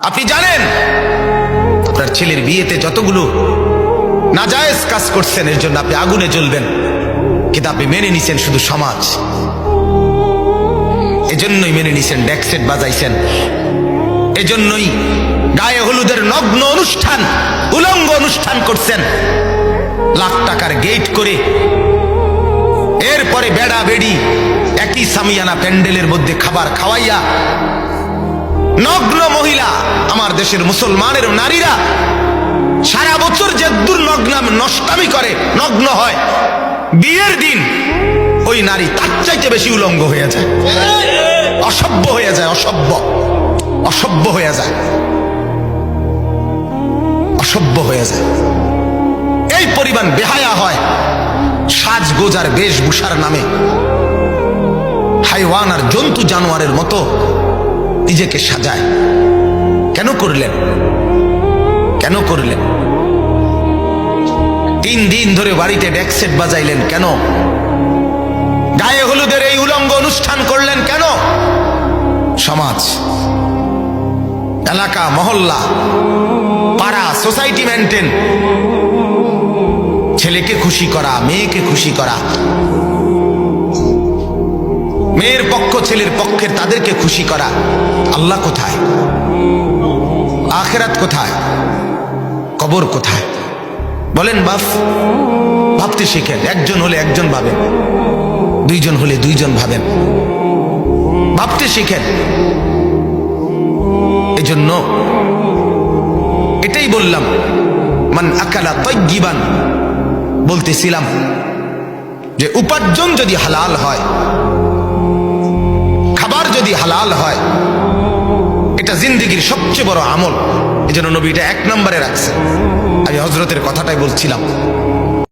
আপনি জানেন আপনার ছেলের বিয়েতে যতগুলো নাজায়েজ কাজ করছেন এর জন্য আপনি আগুনে জ্বলবেন, কিন্তু আপনি মেনে নিছেন শুধু সমাজ। এজন্যই মেনে নিছেন, ডেক সেট বাজাইছেন, এজন্যই গায়ে হলুদের নগ্ন অনুষ্ঠান, উলঙ্গ অনুষ্ঠান করছেন, লাখ টাকার গেট করে। এরপরে বেড়া বেড়ি একই সামিয়ানা প্যান্ডেলের মধ্যে খাবার খাওয়াইয়া নগ্ন মহিলা, আমার দেশের মুসলমানের নারীরা সারা বছর যে দুর্নগ্নাম নষ্টামি করে, নগ্ন হয়, বিয়ের দিন ওই নারী তার চাইতে বেশি উলঙ্গ হয়ে যায়, অসভ্য হয়ে যায়, অসভ্য হয়ে যায়, অসভ্য হয়ে যায়। এই পরিমাণ বেহায়া হয় সাজগোজার বেশভূষার নামে। হাইওয়ান আর জন্তু জানোয়ারের মতো নিজেকে সাজায়। কেন করলেন? কেন করলেন? 3 দিন ধরে বাড়িতে ডেক সেট বাজাইলেন কেন? গায়ে হলুদের এই উলঙ্গ অনুষ্ঠান করলেন কেন? সমাজ, এলাকা, মহল্লা, পাড়া, সোসাইটি মেনটেন, ছেলেকে খুশি করা, মেয়েকে খুশি করা, মেয়ের পক্ষ ছেলের পক্ষের তাদেরকে খুশি করা। আল্লাহ কোথায়? আখিরাত কোথায়? কবর কোথায়? বলেন বাপ, ভাবতে শিখেন। একজন হলে একজন ভাবেন, 2 জন হলে 2 জন ভাবেন, ভাবতে শিখেন। এজন্য এটাই বললাম, মান আকালা তাইয়িবান, বলতেছিলাম যে উপার্জন যদি হালাল হয়, খাবার যদি হালাল হয়, এটা জিন্দেগির সবচেয়ে বড় আমল। এজন্য নবী এটা 1 নম্বরে রাখছে। আমি হযরতের কথাটাই বলছিলাম।